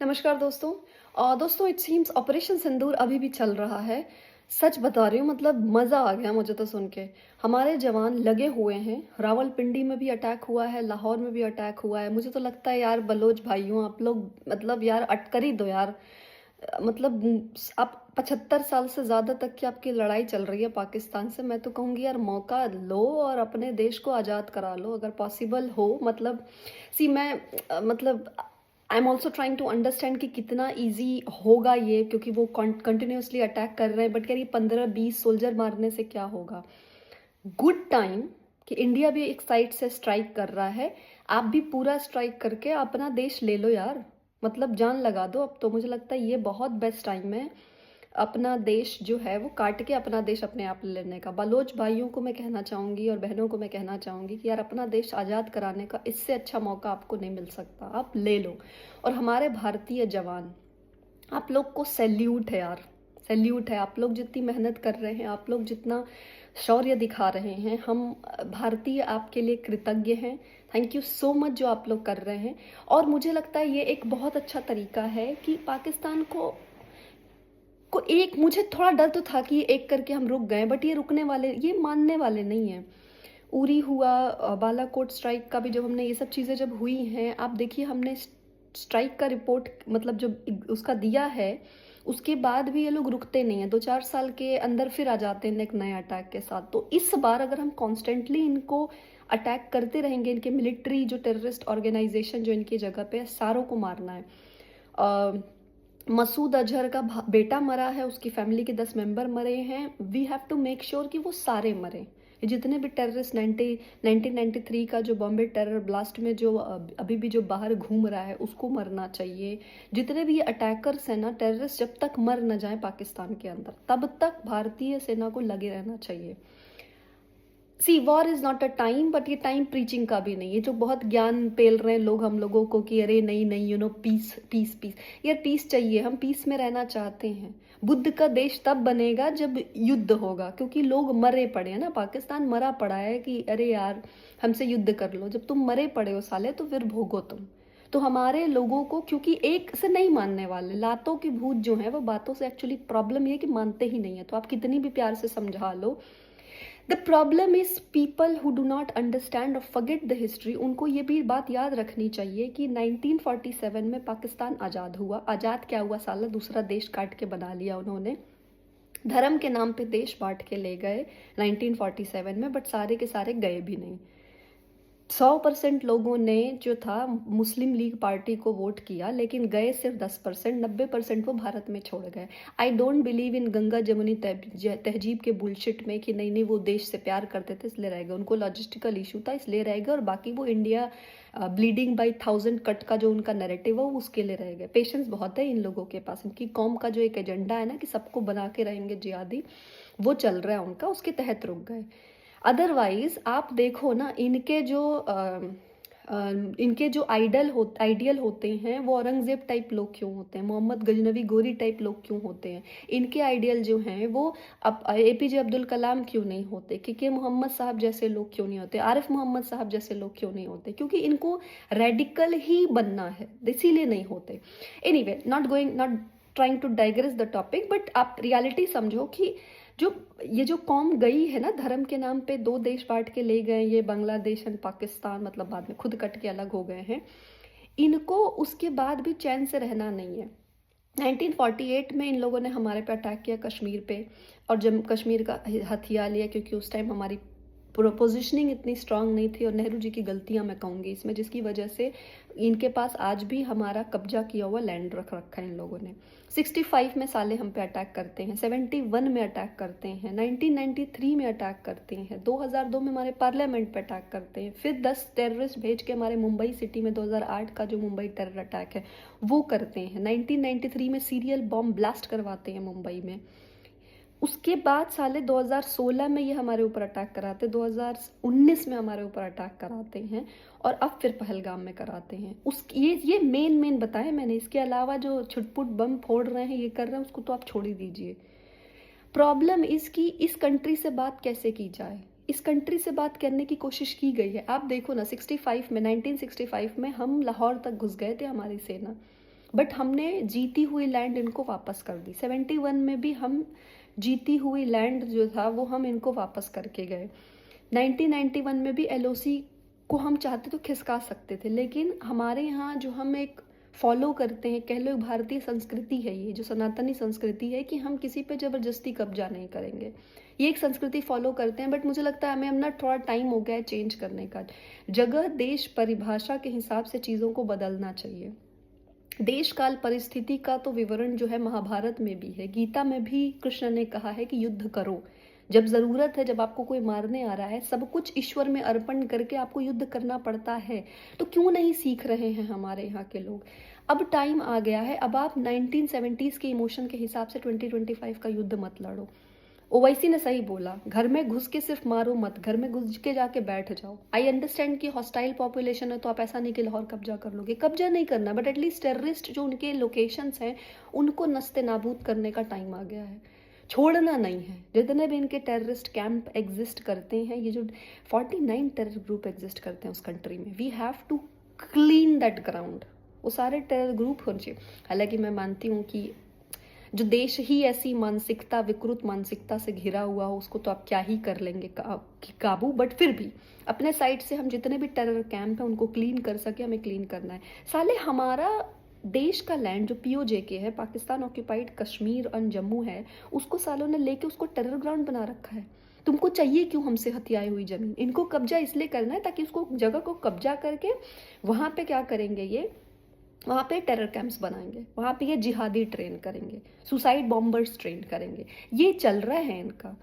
नमस्कार दोस्तों। दोस्तों इट सीम्स ऑपरेशन सिंदूर अभी भी चल रहा है। सच बता रही हूँ मतलब मज़ा आ गया मुझे तो सुन के। हमारे जवान लगे हुए हैं, रावलपिंडी में भी अटैक हुआ है, लाहौर में भी अटैक हुआ है। मुझे तो लगता है यार बलोच भाइयों आप लोग मतलब यार कर ही दो यार। मतलब आप 75 साल से ज़्यादा तक की आपकी लड़ाई चल रही है पाकिस्तान से। मैं तो कहूँगी यार मौका लो और अपने देश को आज़ाद करा लो अगर पॉसिबल हो। मतलब सी मैं मतलब I am also trying to understand कि कितना ईजी होगा ये, क्योंकि वो कंटिन्यूसली अटैक कर रहे हैं। बट यार ये 15-20 सोल्जर मारने से क्या होगा। गुड टाइम कि इंडिया भी एक साइड से स्ट्राइक कर रहा है। आप भी पूरा स्ट्राइक करके अपना देश ले लो यार। मतलब जान लगा दो। अब तो मुझे लगता है ये बहुत बेस्ट टाइम है अपना देश जो है वो काट के अपना देश अपने आप ले लेने का। बलोच भाइयों को मैं कहना चाहूँगी और बहनों को मैं कहना चाहूँगी कि यार अपना देश आज़ाद कराने का इससे अच्छा मौका आपको नहीं मिल सकता। आप ले लो। और हमारे भारतीय जवान, आप लोग को सैल्यूट है यार, सैल्यूट है। आप लोग जितनी मेहनत कर रहे हैं, आप लोग जितना शौर्य दिखा रहे हैं, हम भारतीय आपके लिए कृतज्ञ हैं। थैंक यू सो मच जो आप लोग कर रहे हैं। और मुझे लगता है ये एक बहुत अच्छा तरीका है कि पाकिस्तान को एक, मुझे थोड़ा डर तो था कि एक करके हम रुक गए, बट ये रुकने वाले, ये मानने वाले नहीं हैं। उरी हुआ, बालाकोट स्ट्राइक का भी जब हमने ये सब चीज़ें जब हुई हैं, आप देखिए हमने स्ट्राइक का रिपोर्ट मतलब जब उसका दिया है, उसके बाद भी ये लोग रुकते नहीं हैं। 2-4 साल के अंदर फिर आ जाते हैं एक नए अटैक के साथ। तो इस बार अगर हम कॉन्स्टेंटली इनको अटैक करते रहेंगे, इनके मिलिट्री जो टेररिस्ट ऑर्गेनाइजेशन जो इनकी जगह पे है, सारों को मारना है। मसूद अजहर का बेटा मरा है, उसकी फैमिली के 10 मेंबर मरे हैं। We have to make sure कि वो सारे मरे। जितने भी टेररिस्ट 1993 का जो बॉम्बे टेरर ब्लास्ट में जो अभी भी जो बाहर घूम रहा है उसको मरना चाहिए। जितने भी ये अटैकर्स हैं ना, टेररिस्ट, जब तक मर न जाए पाकिस्तान के अंदर तब तक भारतीय सेना को लगे रहना चाहिए। See war is not a time, but ये टाइम प्रीचिंग का भी नहीं है। जो बहुत ज्ञान पेल रहे हैं लोग हम लोगों को कि अरे नहीं नहीं पीस पीस पीस। यार पीस चाहिए, हम पीस में रहना चाहते हैं। बुद्ध का देश तब बनेगा जब युद्ध होगा, क्योंकि लोग मरे पड़े हैं ना। पाकिस्तान मरा पड़ा है कि अरे यार हमसे युद्ध कर लो। जब तुम मरे पड़े हो साले तो फिर भोगो तुम। तो हमारे लोगों को, क्योंकि एक से नहीं मानने वाले, लातों की भूत जो है वो बातों से, एक्चुअली प्रॉब्लम ये है कि मानते ही नहीं है। तो आप कितनी भी प्यार से समझा लो, the problem is people who do not understand और फॉरगेट द हिस्ट्री। उनको ये भी बात याद रखनी चाहिए कि 1947 में पाकिस्तान आज़ाद हुआ। आज़ाद क्या हुआ साला, दूसरा देश काट के बना लिया उन्होंने। धर्म के नाम पे देश बांट के ले गए 1947 में, बट सारे के सारे गए भी नहीं। 100% लोगों ने जो था मुस्लिम लीग पार्टी को वोट किया, लेकिन गए सिर्फ 10%। 90% वो भारत में छोड़ गए। I don't believe in Ganga Jamuni तहजीब के बुलशिट में कि नहीं नहीं वो देश से प्यार करते थे इसलिए रह गए। उनको लॉजिस्टिकल इशू था इसलिए रह गए, और बाकी वो इंडिया ब्लीडिंग बाई 1000 कट का जो उनका नैरेटिव है वो उसके लिए रह गए। पेशेंस बहुत है इन लोगों के पास। इनकी कौम का जो एक एजेंडा है ना कि सबको बना के रहेंगे जिहादी, वो चल रहा है उनका, उसके तहत रुक गए। अदरवाइज आप देखो ना, इनके जो आइडियल होते हैं वो औरंगजेब टाइप लोग क्यों होते हैं, मोहम्मद गजनवी गोरी टाइप लोग क्यों होते हैं। इनके आइडियल जो हैं वो अब एपीजे अब्दुल कलाम क्यों नहीं होते, के मोहम्मद साहब जैसे लोग क्यों नहीं होते, आरिफ मोहम्मद साहब जैसे लोग क्यों नहीं होते, क्योंकि इनको रेडिकल ही बनना है, इसीलिए नहीं होते। Anyway, not trying to digress the topic, but आप रियलिटी समझो कि जो कौम गई है ना धर्म के नाम पे, 2 देश बांट के ले गए ये बांग्लादेश एंड पाकिस्तान, मतलब बाद में खुद कट के अलग हो गए हैं। इनको उसके बाद भी चैन से रहना नहीं है। 1948 में इन लोगों ने हमारे पे अटैक किया कश्मीर पे, और जब कश्मीर का हथिया लिया, क्योंकि उस टाइम हमारी पोजिशनिंग इतनी स्ट्रांग नहीं थी, और नेहरू जी की गलतियां मैं कहूँगी इसमें, जिसकी वजह से इनके पास आज भी हमारा कब्जा किया हुआ लैंड रख रखा है इन लोगों ने। 65 में साले हम पे अटैक करते हैं, 71 में अटैक करते हैं, 1993 में अटैक करते हैं, 2002 में हमारे पार्लियामेंट पे अटैक करते हैं, फिर 10 टेररिस्ट भेज के हमारे मुंबई सिटी में 2008 का जो मुंबई टेरर अटैक है वो करते हैं, 1993 में सीरियल बॉम्ब ब्लास्ट करवाते हैं मुंबई में। उसके बाद साले 2016 में ये हमारे ऊपर अटैक कराते, 2019 में हमारे ऊपर अटैक कराते हैं, और अब फिर पहलगाम में कराते हैं। ये मेन बताया मैंने। इसके अलावा जो छुटपुट बम फोड़ रहे हैं, ये कर रहे हैं, उसको तो आप छोड़ ही दीजिए। प्रॉब्लम इसकी इस कंट्री से बात कैसे की जाए। इस कंट्री से बात करने की कोशिश की गई है। आप देखो ना, 1965 में हम लाहौर तक घुस गए थे, हमारी सेना बट हमने जीती हुई लैंड इनको वापस कर दी। 71 में भी हम जीती हुई लैंड जो था वो हम इनको वापस करके गए। 1991 में भी एलओसी को हम चाहते तो खिसका सकते थे, लेकिन हमारे यहाँ जो हम एक फॉलो करते हैं, कह लो एक भारतीय संस्कृति है, ये जो सनातनी संस्कृति है कि हम किसी पे ज़बरदस्ती कब्जा नहीं करेंगे, ये एक संस्कृति फॉलो करते हैं। बट मुझे लगता है हमें अपना थोड़ा टाइम हो गया है चेंज करने का। जगह देश परिभाषा के हिसाब से चीज़ों को बदलना चाहिए। देश काल परिस्थिति का तो विवरण जो है महाभारत में भी है, गीता में भी कृष्ण ने कहा है कि युद्ध करो। जब ज़रूरत है, जब आपको कोई मारने आ रहा है, सब कुछ ईश्वर में अर्पण करके आपको युद्ध करना पड़ता है। तो क्यों नहीं सीख रहे हैं हमारे यहाँ के लोग? अब टाइम आ गया है, अब आप 1970s के इमोशन के हिसाब से 2025 का युद्ध मत लड़ो। ओवैसी ने सही बोला, घर में घुस के सिर्फ मारो मत, घर में घुस के जाके बैठ जाओ। आई अंडरस्टैंड कि हॉस्टाइल पॉपुलेशन है, तो आप ऐसा नहीं कि लाहौर कब्जा कर लोगे, कब्जा नहीं करना, बट एटलीस्ट टेररिस्ट जो उनके लोकेशंस हैं उनको नस्ते नाबूद करने का टाइम आ गया है, छोड़ना नहीं है। जितने भी इनके टेररिस्ट कैंप एग्जिस्ट करते हैं, ये जो 49 टेरर ग्रुप एग्जिस्ट करते हैं उस कंट्री में, we have to clean that ground. वो सारे टेरर ग्रुप होने चाहिए। हालांकि मैं मानती हूँ कि जो देश ही ऐसी मानसिकता, विकृत मानसिकता से घिरा हुआ हो, उसको तो आप क्या ही कर लेंगे काबू, बट फिर भी अपने साइड से हम जितने भी टेरर कैंप हैं उनको क्लीन कर सके, हमें क्लीन करना है। साले हमारा देश का लैंड जो POJK है, पाकिस्तान ऑक्यूपाइड कश्मीर और जम्मू है, उसको सालों ने लेके उसको टेरर ग्राउंड बना रखा है। तुमको चाहिए क्यों हमसे हथियाई हुई जमीन? इनको कब्जा इसलिए करना है ताकि उसको जगह को कब्जा करके वहां पे क्या करेंगे, ये वहाँ पे टेरर कैंप्स बनाएंगे, वहाँ पे ये जिहादी ट्रेन करेंगे, सुसाइड बॉम्बर्स ट्रेन करेंगे। ये चल रहा है इनका।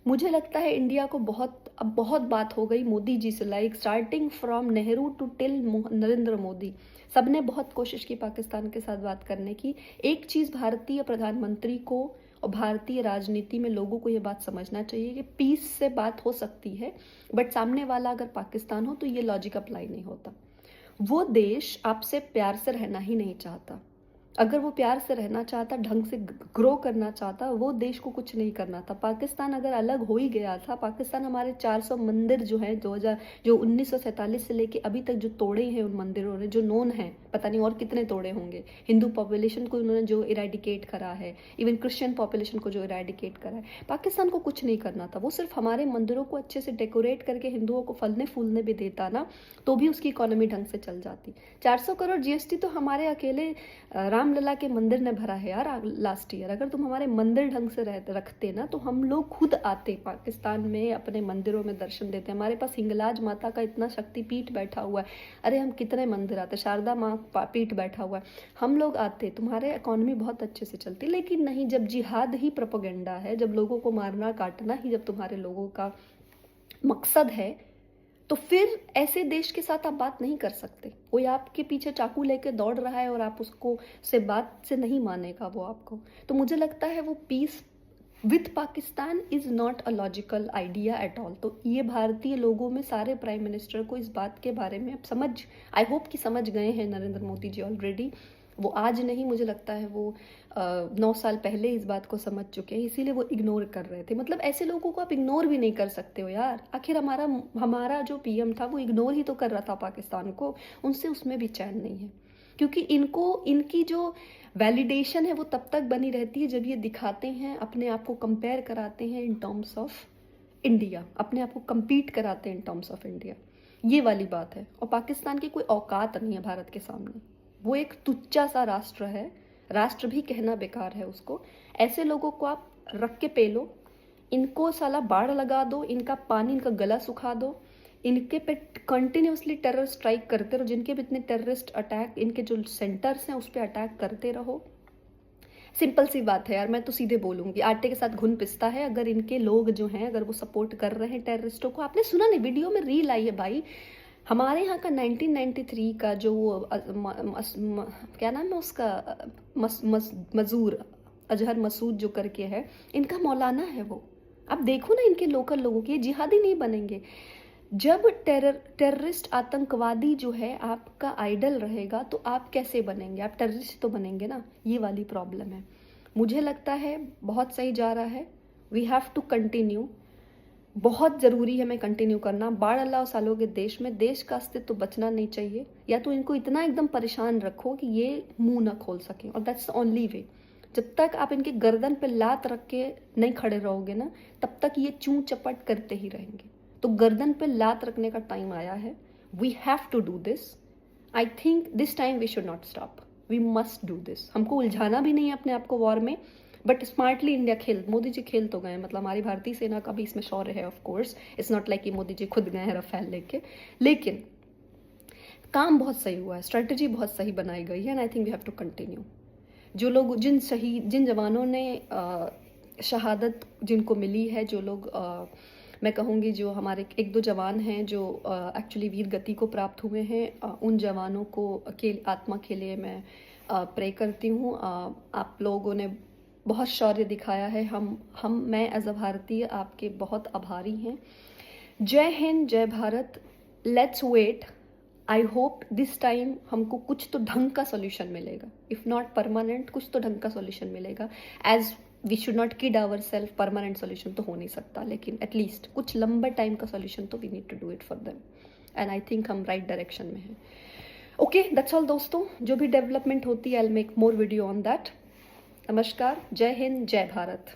मुझे लगता है इंडिया को अब बहुत बात हो गई मोदी जी से, like starting from Nehru to till Narendra Modi. सबने बहुत कोशिश की पाकिस्तान के साथ बात करने की। एक चीज़ भारतीय प्रधानमंत्री को और भारतीय राजनीति में लोगों को ये बात समझना चाहिए कि पीस से बात हो सकती है, बट सामने वाला अगर पाकिस्तान हो तो ये लॉजिक अप्लाई नहीं होता। वो देश आपसे प्यार से रहना ही नहीं चाहता। अगर वो प्यार से रहना चाहता, ढंग से ग्रो करना चाहता, वो देश को कुछ नहीं करना था। पाकिस्तान अगर अलग हो ही गया था, पाकिस्तान हमारे 400 मंदिर जो हैं 1947 से लेके अभी तक जो तोड़े हैं उन मंदिरों ने, जो नोन हैं, पता नहीं और कितने तोड़े होंगे। हिंदू पॉपुलेशन को उन्होंने जो इरेडिकेट करा है, इवन क्रिश्चियन पॉपुलेशन को जो इरेडिकेट करा है, पाकिस्तान को कुछ नहीं करना था। वो सिर्फ हमारे मंदिरों को अच्छे से डेकोरेट करके हिंदुओं को फलने फूलने भी देता ना, तो भी उसकी इकोनॉमी ढंग से चल जाती। 400 करोड़ GST तो हमारे अकेले रामलला के मंदिर ने भरा है यार लास्ट ईयर। अगर तुम हमारे मंदिर ढंग से रखते ना, तो हम लोग खुद आते पाकिस्तान में, अपने मंदिरों में दर्शन देते। हमारे पास हिंगलाज माता का इतना शक्तिपीठ बैठा हुआ है, अरे हम कितने मंदिर आते, शारदा माँ पीठ बैठा हुआ है, हम लोग आते, तुम्हारे इकोनॉमी बहुत अच्छे से चलती। लेकिन नहीं, जब जिहाद ही प्रोपेगेंडा है, जब लोगों को मारना काटना ही जब तुम्हारे लोगों का मकसद है, तो फिर ऐसे देश के साथ आप बात नहीं कर सकते। कोई आपके पीछे चाकू लेके दौड़ रहा है और आप उसको से बात से नहीं मानेगा वो आपको। तो मुझे लगता है वो peace with Pakistan is not a logical idea at all. तो ये भारतीय लोगों में सारे प्राइम मिनिस्टर को इस बात के बारे में अब आई होप कि समझ गए हैं नरेंद्र मोदी जी ऑलरेडी। वो आज नहीं, मुझे लगता है वो 9 साल पहले इस बात को समझ चुके हैं, इसीलिए वो इग्नोर कर रहे थे। मतलब ऐसे लोगों को आप इग्नोर भी नहीं कर सकते हो यार। आखिर हमारा जो PM था वो इग्नोर ही तो कर रहा था पाकिस्तान को, उनसे उसमें भी चैन नहीं है। क्योंकि इनकी जो वैलिडेशन है वो तब तक बनी रहती है जब ये दिखाते हैं, अपने आप को कंपेयर कराते हैं इन टर्म्स ऑफ इंडिया, अपने आप को कम्पीट कराते हैं इन टर्म्स ऑफ इंडिया। ये वाली बात है। और पाकिस्तान की कोई औकात नहीं है भारत के सामने। वो एक तुच्चा सा राष्ट्र है, राष्ट्र भी कहना बेकार है उसको। ऐसे लोगों को आप रख के पेलो, इनको साला बाढ़ लगा दो, इनका पानी, इनका गला सुखा दो, इनके पे कंटिन्यूसली टेरर स्ट्राइक करते रहो। जिनके भी इतने टेररिस्ट अटैक, इनके जो सेंटर्स हैं उस पर अटैक करते रहो। सिंपल सी बात है यार, मैं तो सीधे बोलूंगी, आटे के साथ घुन पिसता है। अगर इनके लोग जो हैं, अगर वो सपोर्ट कर रहे हैं टेररिस्टों को, आपने सुना नहीं, वीडियो में रील आई है भाई, हमारे यहाँ का 1993 का जो क्या नाम है उसका, मजूर अजहर मसूद जो करके है, इनका मौलाना है वो। अब देखो ना इनके लोकल लोगों की, जिहादी नहीं बनेंगे। जब टेररिस्ट आतंकवादी जो है आपका आइडल रहेगा तो आप कैसे बनेंगे? आप टेररिस्ट तो बनेंगे ना। ये वाली प्रॉब्लम है। मुझे लगता है बहुत सही जा रहा है। We have to continue. बहुत ज़रूरी है हमें कंटिन्यू करना। बाढ़ अल्लाह सालों के देश में देश का अस्तित्व तो बचना नहीं चाहिए, या तो इनको इतना एकदम परेशान रखो कि ये मुंह ना खोल सकें, और दैट्स द ओनली वे। जब तक आप इनके गर्दन पे लात रख के नहीं खड़े रहोगे ना, तब तक ये चूं चपट करते ही रहेंगे। तो गर्दन पे लात रखने का टाइम आया है। We have to do this. I think this time we should not stop, we must do this. हमको उलझाना भी नहीं है अपने आप को वॉर में, बट स्मार्टली इंडिया खेल, मोदी जी खेल तो गए, मतलब हमारी भारतीय सेना का भी इसमें शौर्य है of course. It's not like कि मोदी जी खुद गए हैं रफेल लेके, लेकिन काम बहुत सही हुआ है, स्ट्रेटजी बहुत सही बनाई गई है, and I think we have to continue. जो लोग, जिन जवानों ने शहादत जिनको मिली है, जो लोग मैं कहूँगी जो हमारे एक दो जवान हैं जो एक्चुअली वीर गति को प्राप्त हुए हैं, उन जवानों को के आत्मा के लिए मैं प्रे करती हूँ। आप लोगों ने बहुत शौर्य दिखाया है। मैं एज अ भारतीय आपके बहुत आभारी हैं। जय हिंद, जय Bharat. Let's wait. I hope this time हमको कुछ तो ढंग का सॉल्यूशन मिलेगा, इफ नॉट परमानेंट, कुछ तो ढंग का सॉल्यूशन मिलेगा। As we should not kid our self, permanent solution तो हो नहीं सकता, लेकिन एटलीस्ट कुछ लंबे टाइम का सॉल्यूशन तो we need to do it for them, and I think हम राइट डायरेक्शन में हैं। ओके, दैट्स ऑल दोस्तों। जो भी डेवलपमेंट होती है I will make more video on that. नमस्कार, जय हिंद, जय भारत।